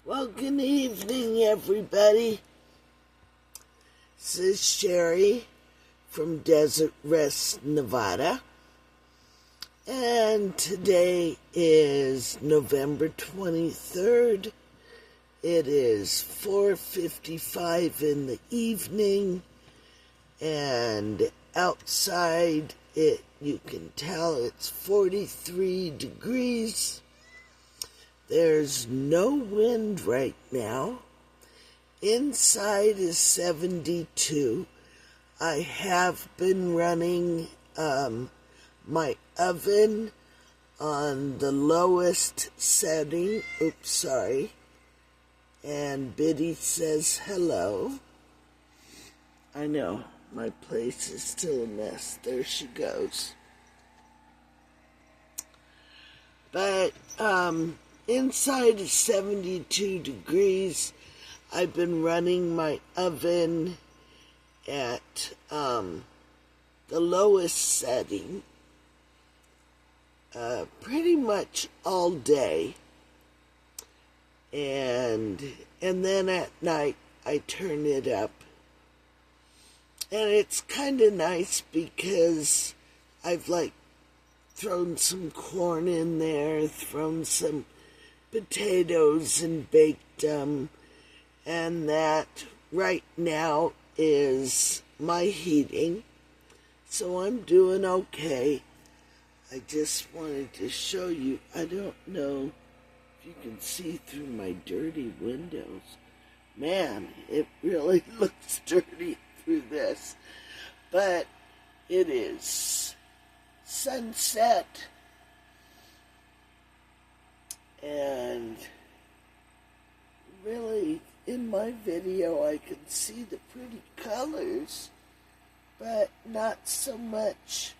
Well, good evening, everybody. This is Sherry from Desert Rest, Nevada. And today is November 23rd. It is 4:55 in the evening. And outside, you can tell it's 43 degrees. There's no wind right now. Inside is 72. I have been running my oven on the lowest setting. Oops, sorry. And Biddy says hello. I know, my place is still a mess. There she goes. But, inside is 72 degrees. I've been running my oven at the lowest setting pretty much all day. And then at night I turn it up. And it's kind of nice because I've thrown some corn in there, thrown some potatoes and baked them, and that right now is my heating, so I'm doing okay. I just wanted to show you. I don't know if you can see through my dirty windows. Man, it really looks dirty through this, but it is sunset. And really, in my video, I can see the pretty colors, but not so much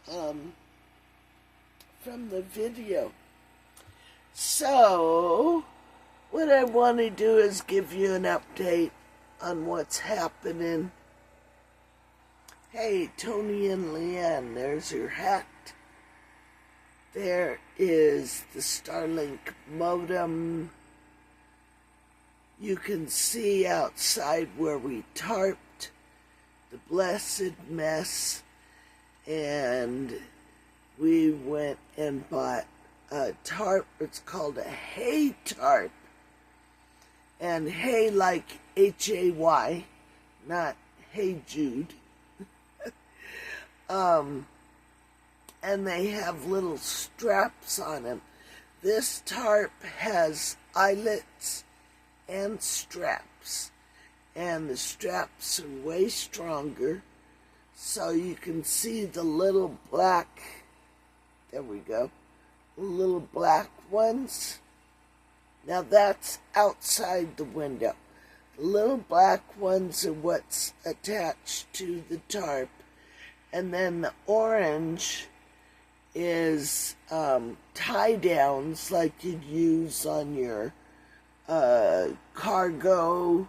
from the video. So, what I want to do is give you an update on what's happening. Hey, Tony and Leanne, there's your hat. There is the Starlink modem. You can see outside where we tarped, the blessed mess, and we went and bought a tarp. It's called a hay tarp, and hay like Hay, not Hey Jude. And they have little straps on them. This tarp has eyelets and straps, and the straps are way stronger, so you can see the little black, there we go, little black ones. Now that's outside the window. The little black ones are what's attached to the tarp, and then the orange is tie-downs like you'd use on your cargo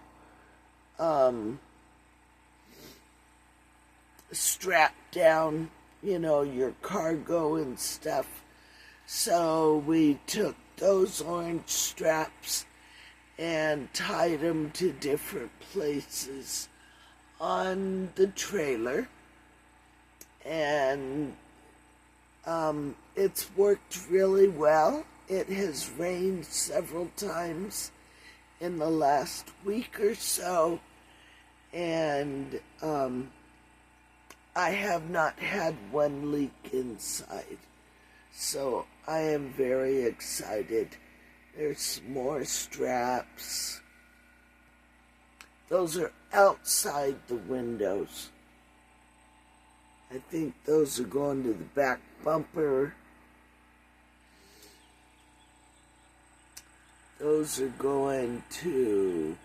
strap down, your cargo and stuff. So we took those orange straps and tied them to different places on the trailer, and it's worked really well. It has rained several times in the last week or so, and I have not had one leak inside. So I am very excited. There's more straps. Those are outside the windows. I think those are going to the back bumper. Those are going to,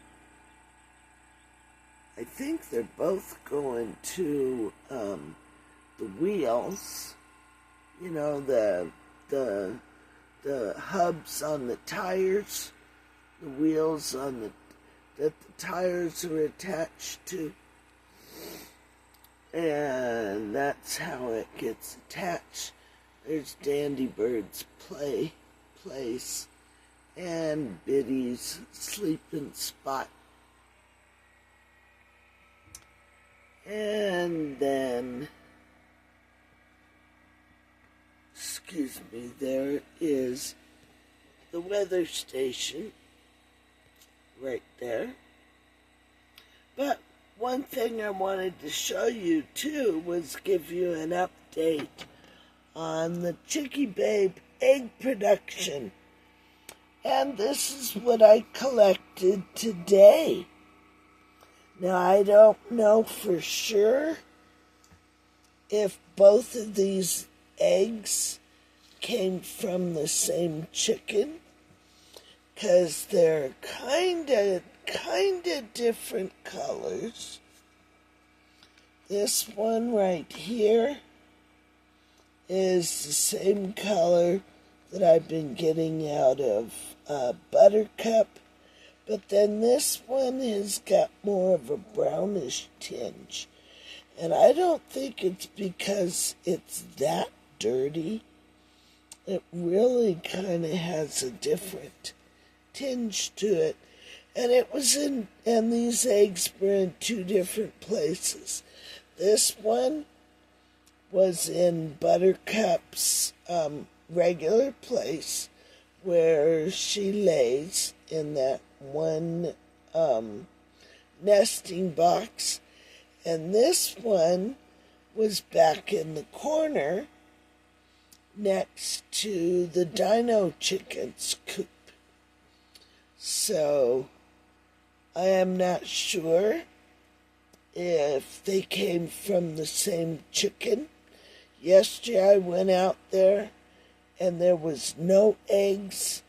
I think they're both going to the wheels. The hubs on the tires, the wheels on that the tires are attached to. And that's how it gets attached. There's Dandy Bird's place. and Biddy's sleeping spot. And then, excuse me, there is the weather station right there. But one thing I wanted to show you too was give you an update on the Chicky Babe egg production. And this is what I collected today. Now, I don't know for sure if both of these eggs came from the same chicken, because they're kind of different colors. This one right here is the same color that I've been getting out of Buttercup, but then this one has got more of a brownish tinge. And I don't think it's because it's that dirty. It really kind of has a different tinge to it. And and these eggs were in two different places. This one was in Buttercup's regular place where she lays in that one nesting box, and this one was back in the corner next to the dino chicken's coop. So I am not sure if they came from the same chicken. Yesterday I went out there and there was no eggs.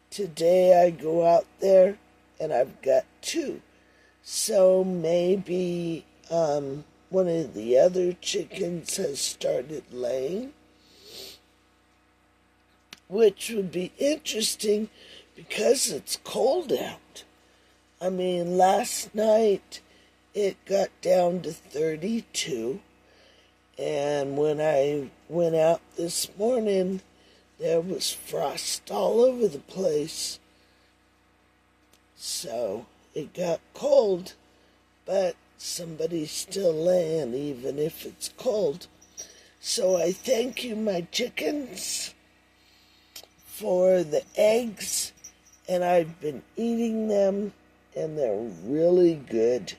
Today I go out there and I've got two. So maybe one of the other chickens has started laying, which would be interesting because it's cold out. I mean, last night it got down to 32, and when I went out this morning, there was frost all over the place. So it got cold, but somebody's still laying even if it's cold. So I thank you, my chickens, for the eggs, and I've been eating them, and they're really good.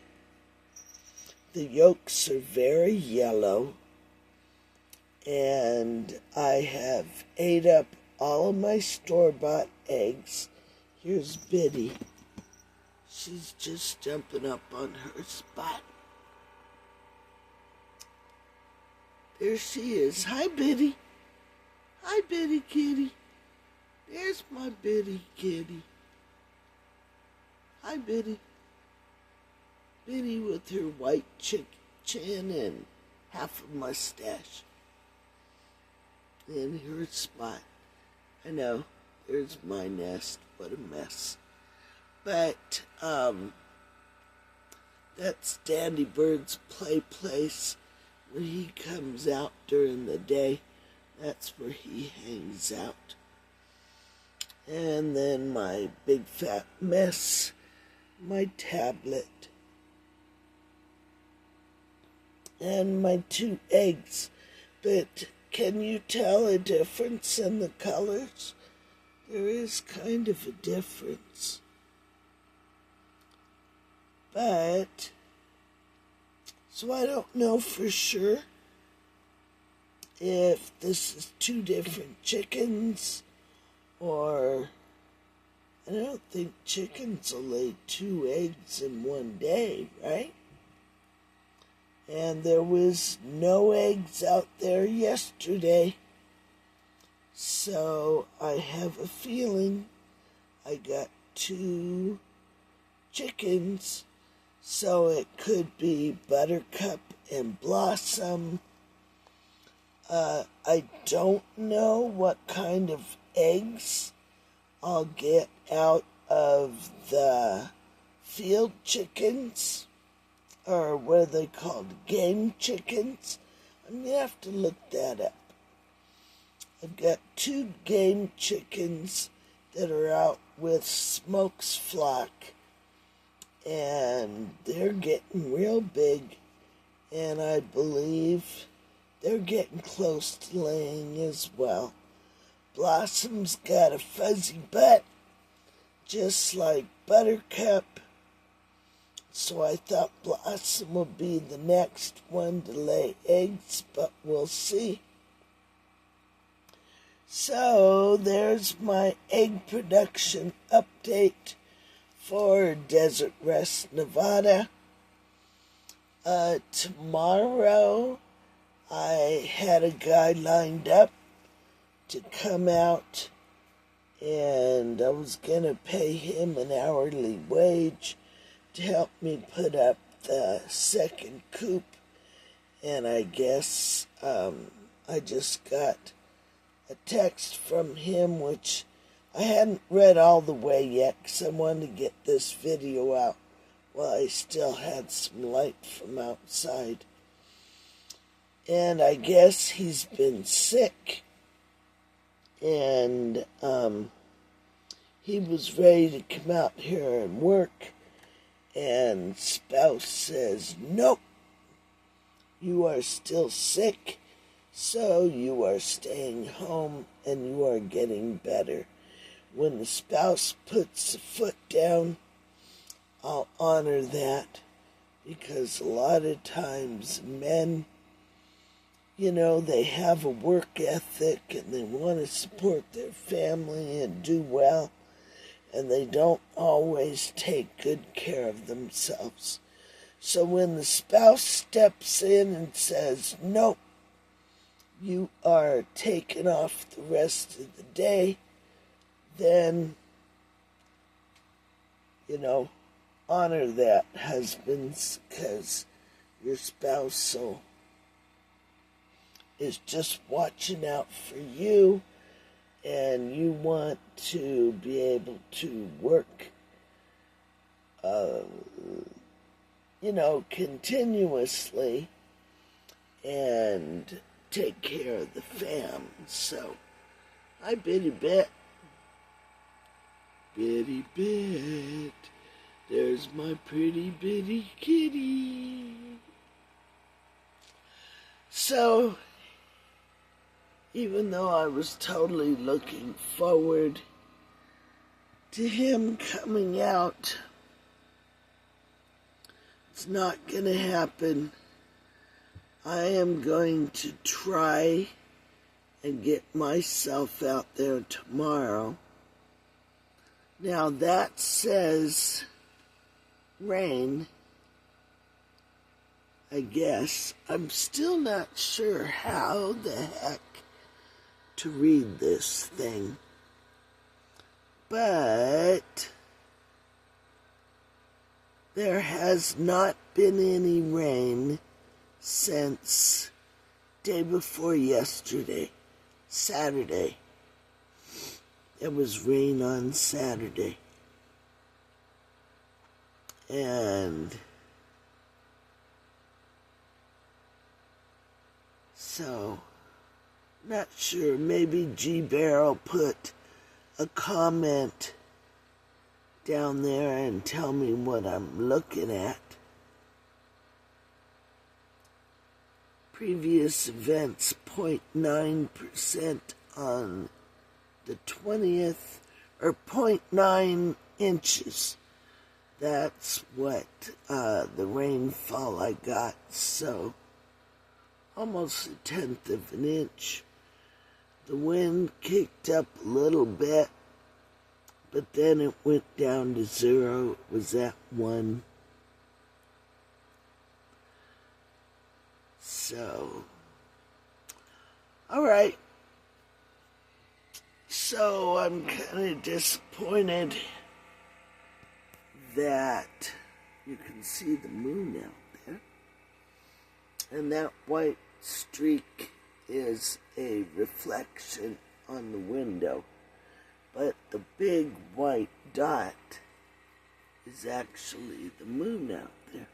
The yolks are very yellow, and I have ate up all of my store-bought eggs. Here's Biddy. She's just jumping up on her spot. There she is. Hi, Biddy. Hi, Biddy kitty. There's my Biddy kitty. Hi, Biddy. Biddy with her white chin and half a mustache. In her spot. I know, there's my nest. What a mess. But, that's Dandy Bird's play place. When he comes out during the day, that's where he hangs out. And then my big fat mess, my tablet, and my two eggs. But can you tell a difference in the colors? There is kind of a difference. But, so I don't know for sure if this is two different chickens, or I don't think chickens will lay two eggs in one day, right? And there was no eggs out there yesterday, so I have a feeling I got two chickens. So it could be Buttercup and Blossom. I don't know what kind of eggs I'll get out of the field chickens, or what are they called, game chickens? I'm going to have to look that up. I've got two game chickens that are out with smokes flock, and they're getting real big, and I believe they're getting close to laying as well. Blossom's got a fuzzy butt, just like Buttercup, so I thought Blossom would be the next one to lay eggs, but we'll see. So there's my egg production update for Desert Rest, Nevada. Tomorrow I had a guy lined up to come out, and I was going to pay him an hourly wage to help me put up the second coop, and I guess I just got a text from him, which I hadn't read all the way yet because I wanted to get this video out while I still had some light from outside. And I guess he's been sick, and he was ready to come out here and work, and spouse says, nope, you are still sick, so you are staying home and you are getting better. When the spouse puts the foot down, I'll honor that, because a lot of times men, they have a work ethic and they want to support their family and do well, and they don't always take good care of themselves. So when the spouse steps in and says, nope, you are taking off the rest of the day, then, honor that, husbands, because your spouse is just watching out for you, and you want to be able to work, continuously and take care of the fam. So, hi, Bitty Bit. Bitty Bit, there's my pretty bitty kitty. So, even though I was totally looking forward to him coming out, it's not going to happen. I am going to try and get myself out there tomorrow. Now that says rain, I guess. I'm still not sure how the heck to read this thing, but there has not been any rain since day before yesterday, Saturday. It was rain on Saturday, and so, not sure, maybe G-Bear will put a comment down there and tell me what I'm looking at. Previous events, 0.9% on the 20th, or 0.9 inches. That's what the rainfall I got, so almost 1/10 of an inch. The wind kicked up a little bit, but then it went down to 0. It was at 1. So, all right. So I'm kind of disappointed that you can see the moon out there. And that white streak is a reflection on the window. But the big white dot is actually the moon out there.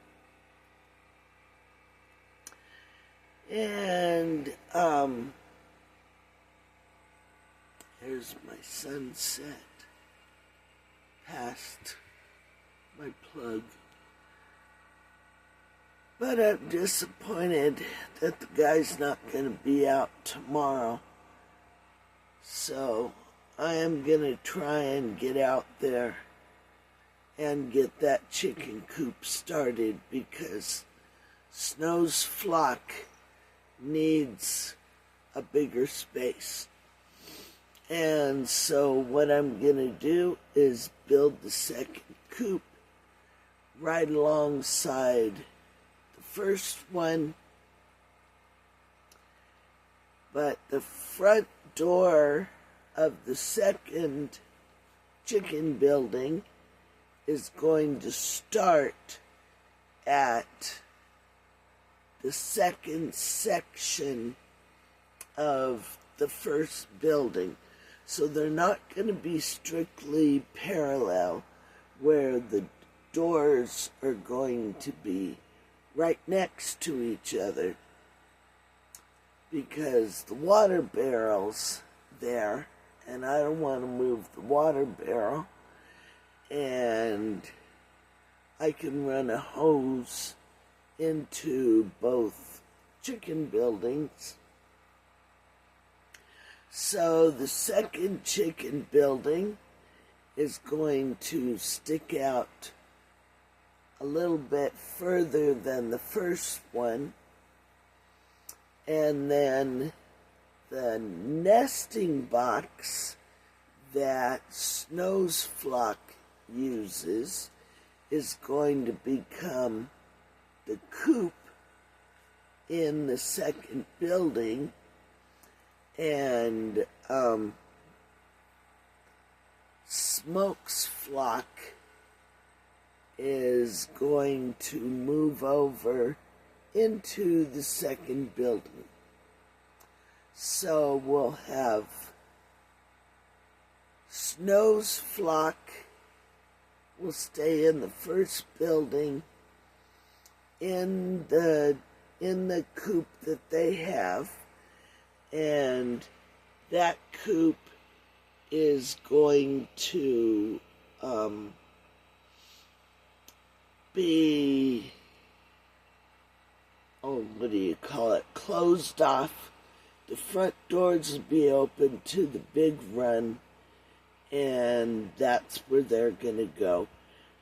And, here's my sunset. past my plug. But I'm disappointed that the guy's not going to be out tomorrow. So I am going to try and get out there and get that chicken coop started, because Snow's flock needs a bigger space. And so what I'm going to do is build the second coop right alongside the first one. But the front door of the second chicken building is going to start at the second section of the first building. So they're not going to be strictly parallel, where the doors are going to be right next to each other, because the water barrel's there, and I don't want to move the water barrel, and I can run a hose into both chicken buildings. So the second chicken building is going to stick out a little bit further than the first one, and then the nesting box that Snow's flock uses is going to become the coop in the second building, and Smoke's flock is going to move over into the second building. So we'll have Snow's flock will stay in the first building in the coop that they have, and that coop is going to be, closed off. The front doors will be open to the big run, and that's where they're going to go.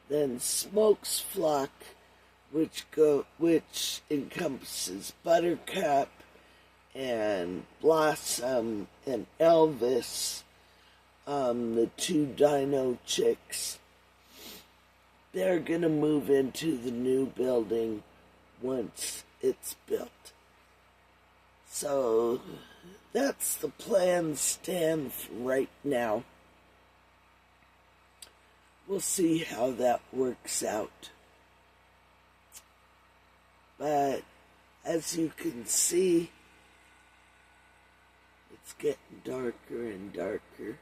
Then Smoke's flock, which encompasses Buttercup and Blossom and Elvis, the two dino chicks, they're going to move into the new building once it's built. So that's the plan stand for right now. We'll see how that works out. But as you can see, it's getting darker and darker.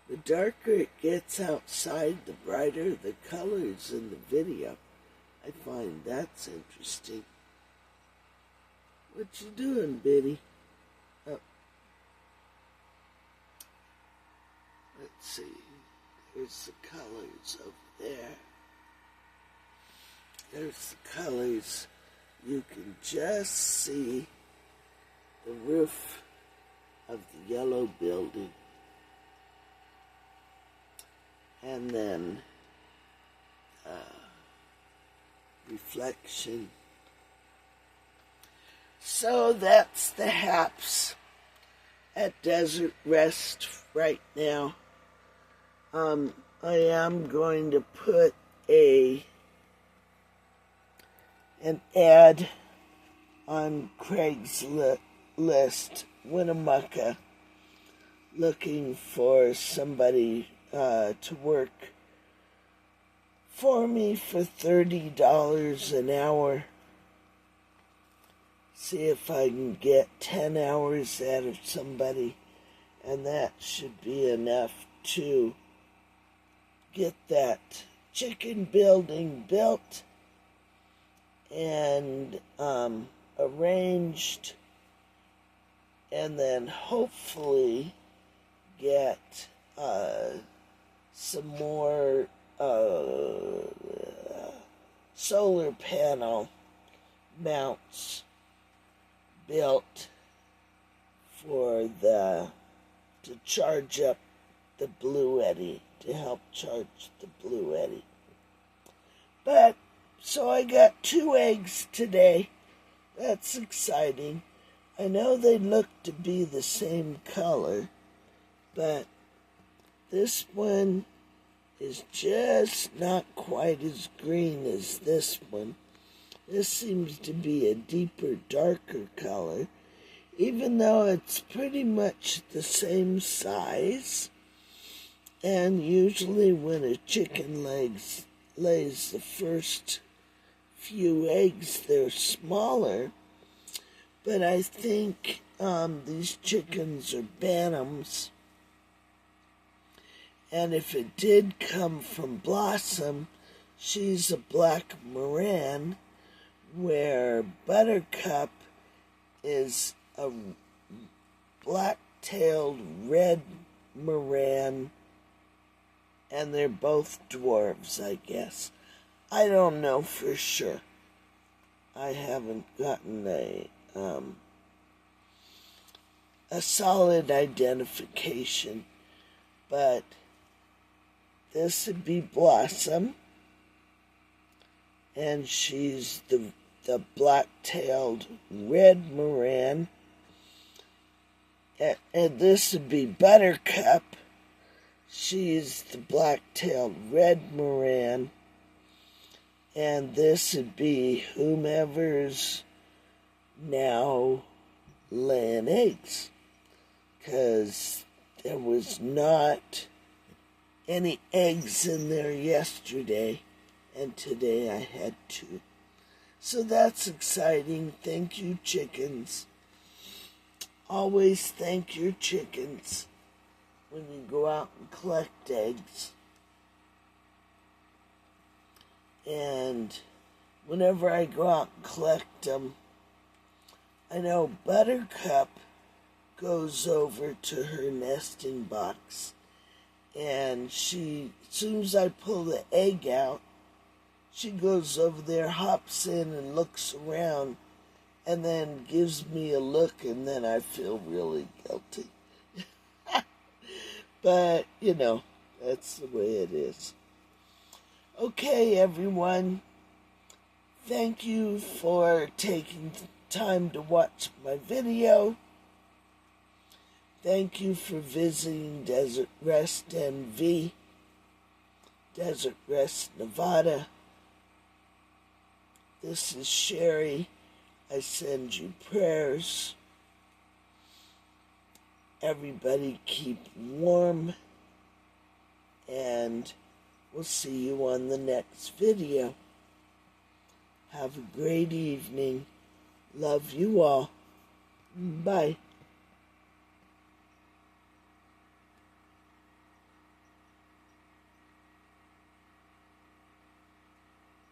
The darker it gets outside, the brighter the colors in the video. I find that's interesting. What you doing, Biddy? Oh. Let's see. There's the colors over there. There's the colors. You can just see the roof of the yellow building. And then reflection. So that's the haps at Desert Rest right now. I am going to put an ad on Craigslist, Winnemucca, looking for somebody to work for me for $30 an hour. See if I can get 10 hours out of somebody, and that should be enough to get that chicken building built and arranged, and then hopefully get some more solar panel mounts built to charge up the Blue Eddy, to help charge the Blue Eddy. But, so I got 2 eggs today. That's exciting. I know they look to be the same color, but this one is just not quite as green as this one. This seems to be a deeper, darker color, even though it's pretty much the same size. And usually when a chicken lays the first few eggs, they're smaller. But I think these chickens are bantams. And if it did come from Blossom, she's a black Moran, where Buttercup is a black-tailed red Moran, and they're both dwarves, I guess. I don't know for sure. I haven't gotten a solid identification, but this would be Blossom, and she's the black-tailed red Moran, and this would be Buttercup. She's the black-tailed red Moran, and this would be whomever's now laying eggs, because there was not any eggs in there yesterday, and today I had 2. So that's exciting. Thank you, chickens. Always thank your chickens when you go out and collect eggs. And whenever I go out and collect them, I know Buttercup goes over to her nesting box, and as soon as I pull the egg out, she goes over there, hops in and looks around, and then gives me a look, and then I feel really guilty. But, you know, that's the way it is. Okay, everyone. Thank you for taking time to watch my video. Thank you for visiting Desert Rest NV, Desert Rest Nevada. This is Sherry. I send you prayers. Everybody keep warm, and we'll see you on the next video. Have a great evening. Love you all. Bye.